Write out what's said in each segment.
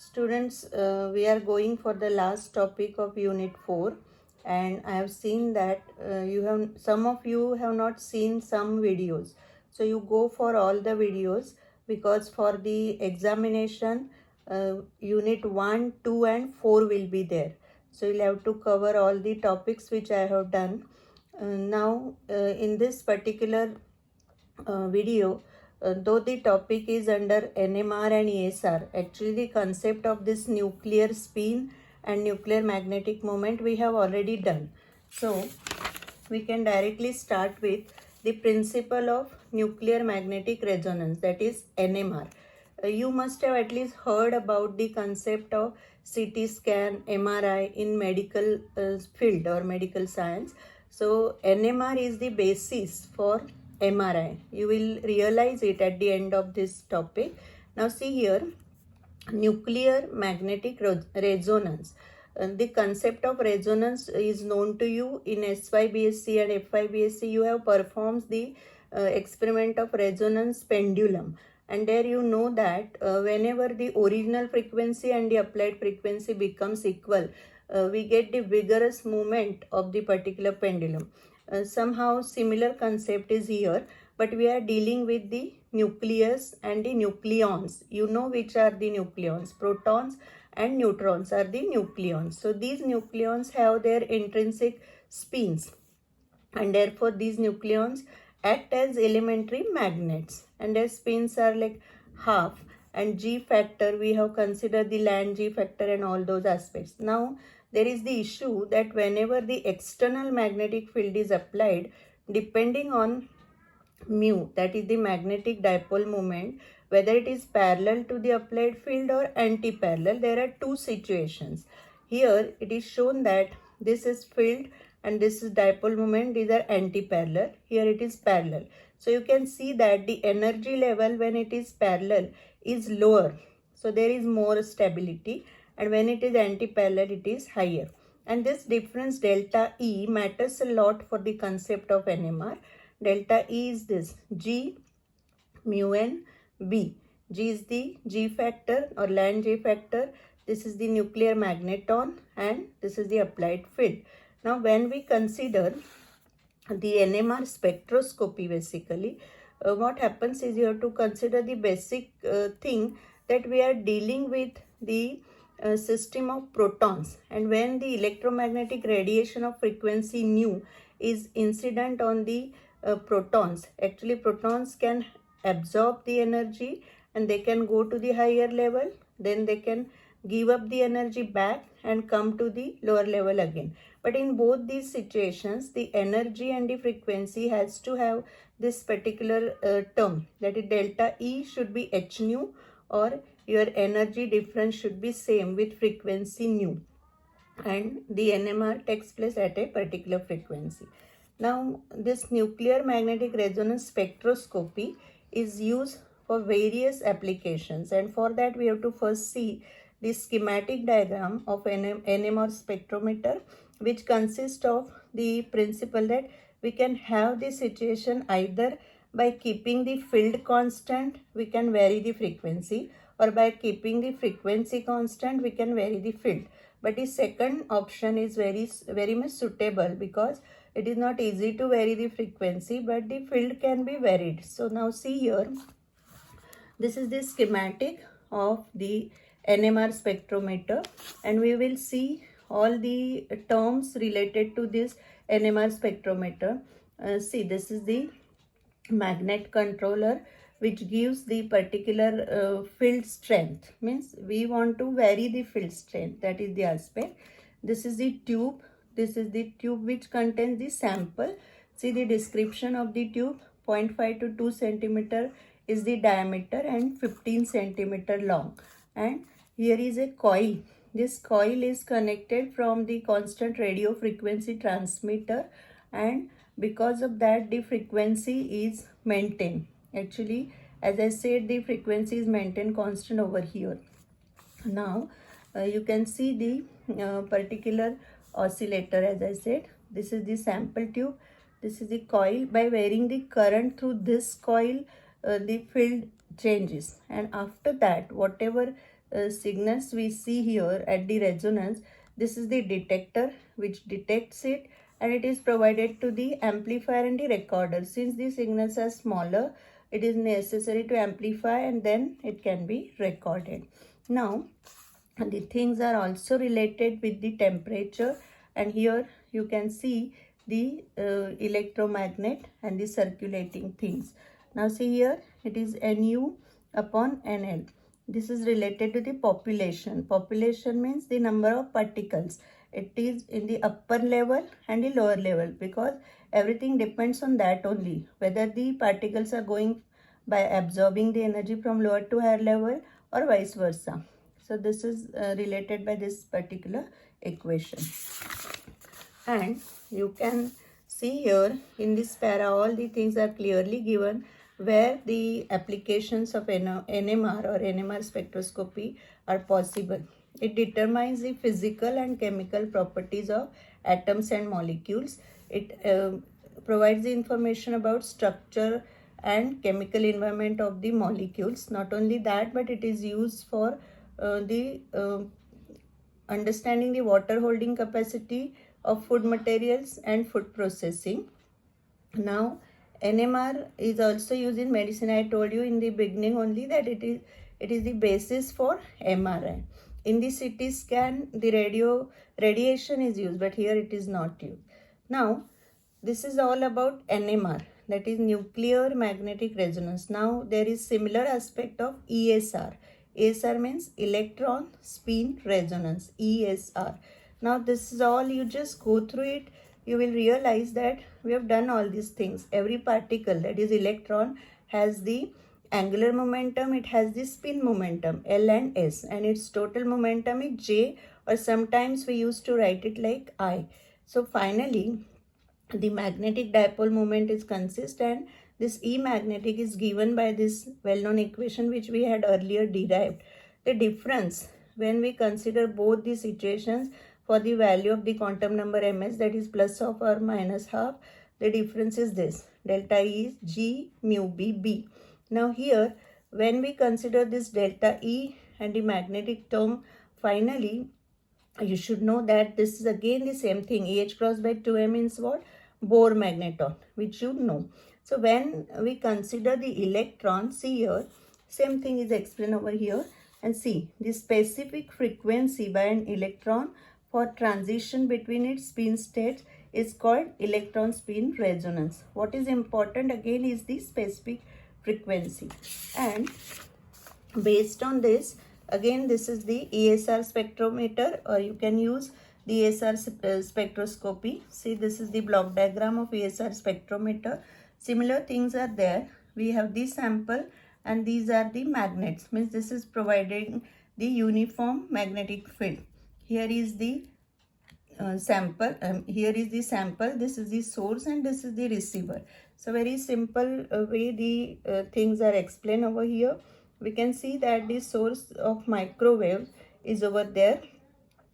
Students, we are going for the last topic of Unit 4, and I have seen that some of you have not seen some videos. So you go for all the videos, because for the examination, Unit 1, 2 and 4 will be there. So you'll have to cover all the topics which I have done. In this particular video, though the topic is under NMR and ESR, actually the concept of this nuclear spin and nuclear magnetic moment we have already done. So we can directly start with the principle of nuclear magnetic resonance, that is NMR. You must have at least heard about the concept of CT scan, MRI in medical field or medical science. So NMR is the basis for MRI. You will realize it at the end of this topic. Now see here, nuclear magnetic resonance. The concept of resonance is known to you in SYBSc and FYBSc. You have performed the experiment of resonance pendulum, and there you know that whenever the original frequency and the applied frequency becomes equal, we get the vigorous movement of the particular pendulum. Somehow similar concept is here, but we are dealing with the nucleus and the nucleons. You know which are the nucleons. Protons and neutrons are the nucleons. So these nucleons have their intrinsic spins, and therefore these nucleons act as elementary magnets, and their spins are like half. And G factor, we have considered the land G factor and all those aspects. Now there is the issue that whenever the external magnetic field is applied, depending on mu, that is the magnetic dipole moment, whether it is parallel to the applied field or anti-parallel, there are two situations. Here it is shown that this is field and this is dipole moment, these are anti-parallel. Here it is parallel. So you can see that the energy level when it is parallel is lower. So there is more stability, and when it is anti-parallel it is higher. And this difference delta E matters a lot for the concept of NMR. Delta E is this G mu n B. G is the G factor or land G factor. This is the nuclear magneton, and this is the applied field. Now when we consider the NMR spectroscopy, basically what happens is you have to consider the basic thing that we are dealing with the system of protons, and when the electromagnetic radiation of frequency nu is incident on the protons, actually protons can absorb the energy and they can go to the higher level, then they can give up the energy back and come to the lower level again. But in both these situations, the energy and the frequency has to have this particular term, that is delta E should be h nu, or your energy difference should be same with frequency nu, and the NMR takes place at a particular frequency. Now this nuclear magnetic resonance spectroscopy is used for various applications, and for that we have to first see the schematic diagram of NMR spectrometer, which consists of the principle that we can have the situation either by keeping the field constant, we can vary the frequency, or by keeping the frequency constant, we can vary the field. But the second option is very much suitable, because it is not easy to vary the frequency, but the field can be varied. So now see here, this is the schematic of the NMR spectrometer, and we will see all the terms related to this NMR spectrometer. See, this is the magnet controller, which gives the particular field strength. Means we want to vary the field strength, that is the aspect. This is the tube. This is the tube which contains the sample. See the description of the tube. 0.5 to 2 centimeter is the diameter and 15 centimeter long. And here is a coil. This coil is connected from the constant radio frequency transmitter, and because of that the frequency is maintained. Actually, as I said, the frequency is maintained constant over here. Now you can see the particular oscillator. As I said, this is the sample tube, this is the coil. By varying the current through this coil, the field changes, and after that whatever signals we see here at the resonance, this is the detector which detects it, and it is provided to the amplifier and the recorder. Since the signals are smaller, it is necessary to amplify and then it can be recorded. Now, the things are also related with the temperature, and here you can see the electromagnet and the circulating things. Now see here, it is Nu upon Nl. This is related to the population. Population means the number of particles. It is in the upper level and the lower level, because everything depends on that only, whether the particles are going by absorbing the energy from lower to higher level or vice versa. So this is related by this particular equation. And you can see here in this para all the things are clearly given where the applications of NMR or NMR spectroscopy are possible. It determines the physical and chemical properties of atoms and molecules. It provides the information about structure and chemical environment of the molecules. Not only that, but it is used for the understanding the water holding capacity of food materials and food processing. Now, NMR is also used in medicine. I told you in the beginning only that it is the basis for MRI. In the CT scan, the radiation is used, but here it is not used. Now, this is all about NMR, that is nuclear magnetic resonance. Now, there is similar aspect of ESR. ESR means electron spin resonance, ESR. Now, this is all, you just go through it, you will realize that we have done all these things. Every particle, that is electron, has the angular momentum, it has the spin momentum L and S, and its total momentum is J, or sometimes we used to write it like I. So finally, the magnetic dipole moment is consistent. This E magnetic is given by this well-known equation which we had earlier derived. The difference when we consider both the situations for the value of the quantum number ms, that is plus of or minus half, the difference is this. Delta E is G mu B B. Now here, when we consider this delta E and the magnetic term, finally, you should know that this is again the same thing. EH cross by 2m means what? Bohr magneton, which you know. So when we consider the electron, see here, same thing is explained over here. And see, the specific frequency by an electron for transition between its spin states is called electron spin resonance. What is important again is the specific frequency. And based on this, again this is the ESR spectrometer, or you can use the ESR spectroscopy. See, this is the block diagram of ESR spectrometer. Similar things are there. We have the sample and these are the magnets, means this is providing the uniform magnetic field. Here is the sample, here is the sample, this is the source, and this is the receiver. So very simple way the things are explained over here. We can see that the source of microwave is over there,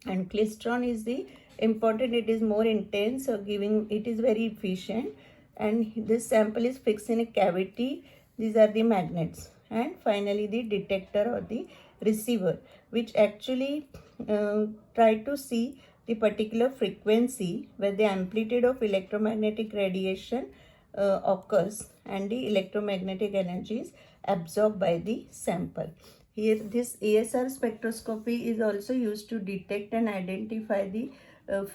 and klystron is the important, it is more intense, so giving it is very efficient, and this sample is fixed in a cavity. These are the magnets, and finally the detector or the receiver, which actually try to see the particular frequency where the amplitude of electromagnetic radiation occurs and the electromagnetic energy is absorbed by the sample. Here this ESR spectroscopy is also used to detect and identify the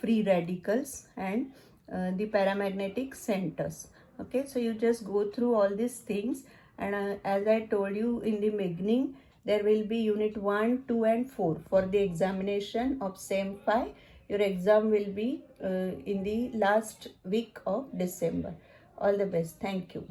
free radicals and the paramagnetic centers. Okay, so you just go through all these things, and as I told you in the beginning, there will be unit 1, 2 and 4 for the examination of SEM 5. Your exam will be in the last week of December. All the best. Thank you.